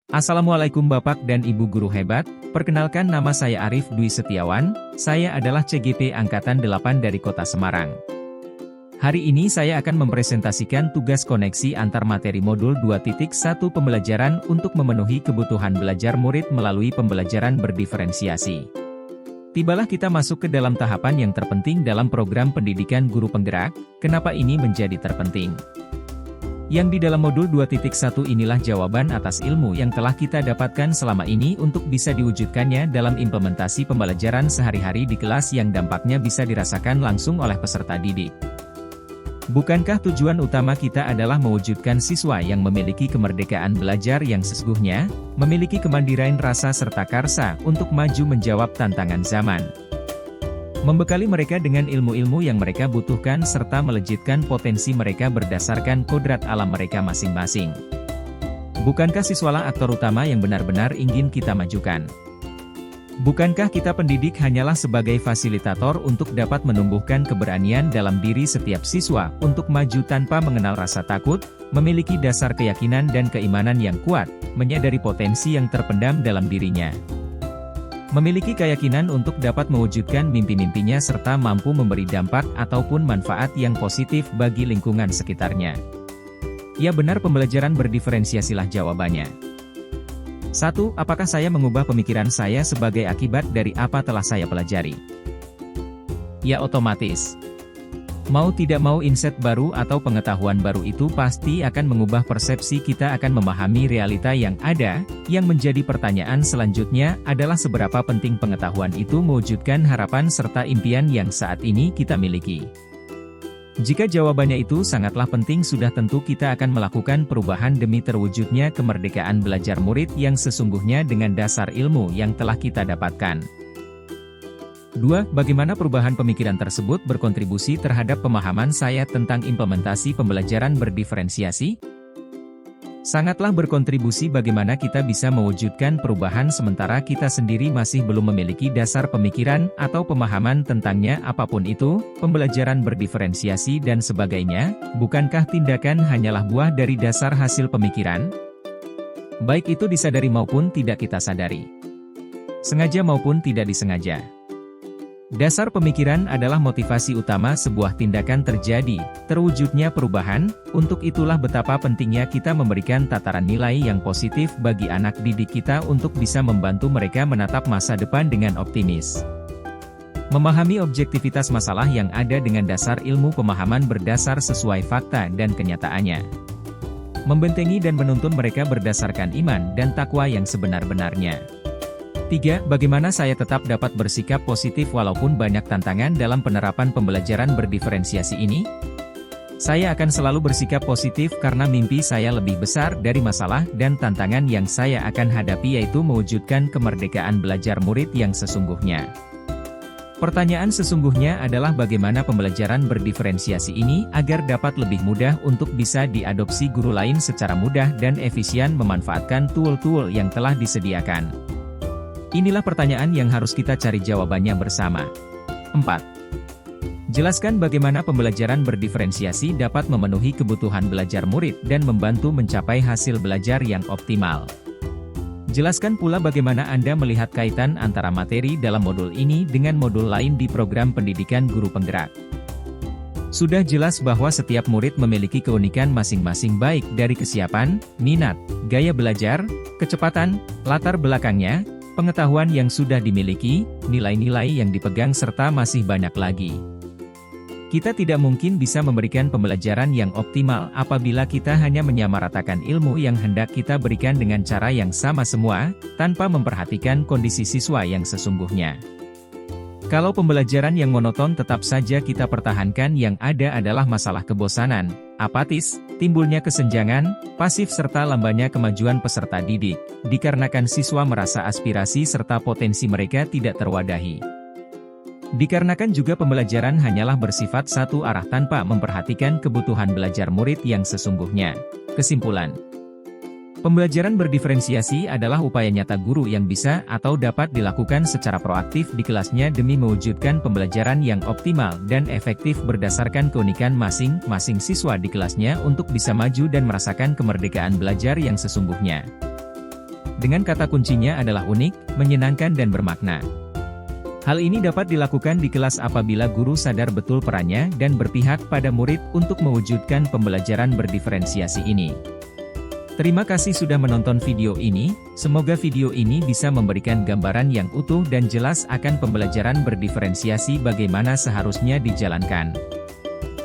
Assalamualaikum Bapak dan Ibu Guru Hebat, perkenalkan nama saya Arif Dwi Setiawan, saya adalah CGP Angkatan 8 dari Kota Semarang. Hari ini saya akan mempresentasikan tugas koneksi antar materi modul 2.1 pembelajaran untuk memenuhi kebutuhan belajar murid melalui pembelajaran berdiferensiasi. Tibalah kita masuk ke dalam tahapan yang terpenting dalam program pendidikan guru penggerak. Kenapa ini menjadi terpenting? Yang di dalam modul 2.1 inilah jawaban atas ilmu yang telah kita dapatkan selama ini untuk bisa diwujudkannya dalam implementasi pembelajaran sehari-hari di kelas yang dampaknya bisa dirasakan langsung oleh peserta didik. Bukankah tujuan utama kita adalah mewujudkan siswa yang memiliki kemerdekaan belajar yang sesungguhnya, memiliki kemandirian rasa serta karsa untuk maju menjawab tantangan zaman? Membekali mereka dengan ilmu-ilmu yang mereka butuhkan serta melejitkan potensi mereka berdasarkan kodrat alam mereka masing-masing. Bukankah siswalah aktor utama yang benar-benar ingin kita majukan? Bukankah kita pendidik hanyalah sebagai fasilitator untuk dapat menumbuhkan keberanian dalam diri setiap siswa untuk maju tanpa mengenal rasa takut, memiliki dasar keyakinan dan keimanan yang kuat, menyadari potensi yang terpendam dalam dirinya, memiliki keyakinan untuk dapat mewujudkan mimpi-mimpinya serta mampu memberi dampak ataupun manfaat yang positif bagi lingkungan sekitarnya? Ya benar, pembelajaran berdiferensiasilah jawabannya. 1. Apakah saya mengubah pemikiran saya sebagai akibat dari apa telah saya pelajari? Ya otomatis. Mau tidak mau insight baru atau pengetahuan baru itu pasti akan mengubah persepsi kita akan memahami realita yang ada. Yang menjadi pertanyaan selanjutnya adalah seberapa penting pengetahuan itu mewujudkan harapan serta impian yang saat ini kita miliki. Jika jawabannya itu sangatlah penting, sudah tentu kita akan melakukan perubahan demi terwujudnya kemerdekaan belajar murid yang sesungguhnya dengan dasar ilmu yang telah kita dapatkan. 2. Bagaimana perubahan pemikiran tersebut berkontribusi terhadap pemahaman saya tentang implementasi pembelajaran berdiferensiasi? Sangatlah berkontribusi. Bagaimana kita bisa mewujudkan perubahan sementara kita sendiri masih belum memiliki dasar pemikiran atau pemahaman tentangnya, apapun itu, pembelajaran berdiferensiasi dan sebagainya. Bukankah tindakan hanyalah buah dari dasar hasil pemikiran? Baik itu disadari maupun tidak kita sadari, sengaja maupun tidak disengaja. Dasar pemikiran adalah motivasi utama sebuah tindakan terjadi, terwujudnya perubahan. Untuk itulah betapa pentingnya kita memberikan tataran nilai yang positif bagi anak didik kita untuk bisa membantu mereka menatap masa depan dengan optimis. Memahami objektivitas masalah yang ada dengan dasar ilmu pemahaman berdasar sesuai fakta dan kenyataannya. Membentengi dan menuntun mereka berdasarkan iman dan takwa yang sebenar-benarnya. 3. Bagaimana saya tetap dapat bersikap positif walaupun banyak tantangan dalam penerapan pembelajaran berdiferensiasi ini? Saya akan selalu bersikap positif karena mimpi saya lebih besar dari masalah dan tantangan yang saya akan hadapi, yaitu mewujudkan kemerdekaan belajar murid yang sesungguhnya. Pertanyaan sesungguhnya adalah bagaimana pembelajaran berdiferensiasi ini agar dapat lebih mudah untuk bisa diadopsi guru lain secara mudah dan efisien memanfaatkan tool-tool yang telah disediakan. Inilah pertanyaan yang harus kita cari jawabannya bersama. 4. Jelaskan bagaimana pembelajaran berdiferensiasi dapat memenuhi kebutuhan belajar murid dan membantu mencapai hasil belajar yang optimal. Jelaskan pula bagaimana Anda melihat kaitan antara materi dalam modul ini dengan modul lain di program pendidikan guru penggerak. Sudah jelas bahwa setiap murid memiliki keunikan masing-masing, baik dari kesiapan, minat, gaya belajar, kecepatan, latar belakangnya, pengetahuan yang sudah dimiliki, nilai-nilai yang dipegang, serta masih banyak lagi. Kita tidak mungkin bisa memberikan pembelajaran yang optimal apabila kita hanya menyamaratakan ilmu yang hendak kita berikan dengan cara yang sama semua, tanpa memperhatikan kondisi siswa yang sesungguhnya. Kalau pembelajaran yang monoton tetap saja kita pertahankan, yang ada adalah masalah kebosanan, apatis, timbulnya kesenjangan, pasif serta lambannya kemajuan peserta didik, dikarenakan siswa merasa aspirasi serta potensi mereka tidak terwadahi. Dikarenakan juga pembelajaran hanyalah bersifat satu arah tanpa memperhatikan kebutuhan belajar murid yang sesungguhnya. Kesimpulan: pembelajaran berdiferensiasi adalah upaya nyata guru yang bisa atau dapat dilakukan secara proaktif di kelasnya demi mewujudkan pembelajaran yang optimal dan efektif berdasarkan keunikan masing-masing siswa di kelasnya untuk bisa maju dan merasakan kemerdekaan belajar yang sesungguhnya. Dengan kata kuncinya adalah unik, menyenangkan dan bermakna. Hal ini dapat dilakukan di kelas apabila guru sadar betul perannya dan berpihak pada murid untuk mewujudkan pembelajaran berdiferensiasi ini. Terima kasih sudah menonton video ini, semoga video ini bisa memberikan gambaran yang utuh dan jelas akan pembelajaran berdiferensiasi bagaimana seharusnya dijalankan.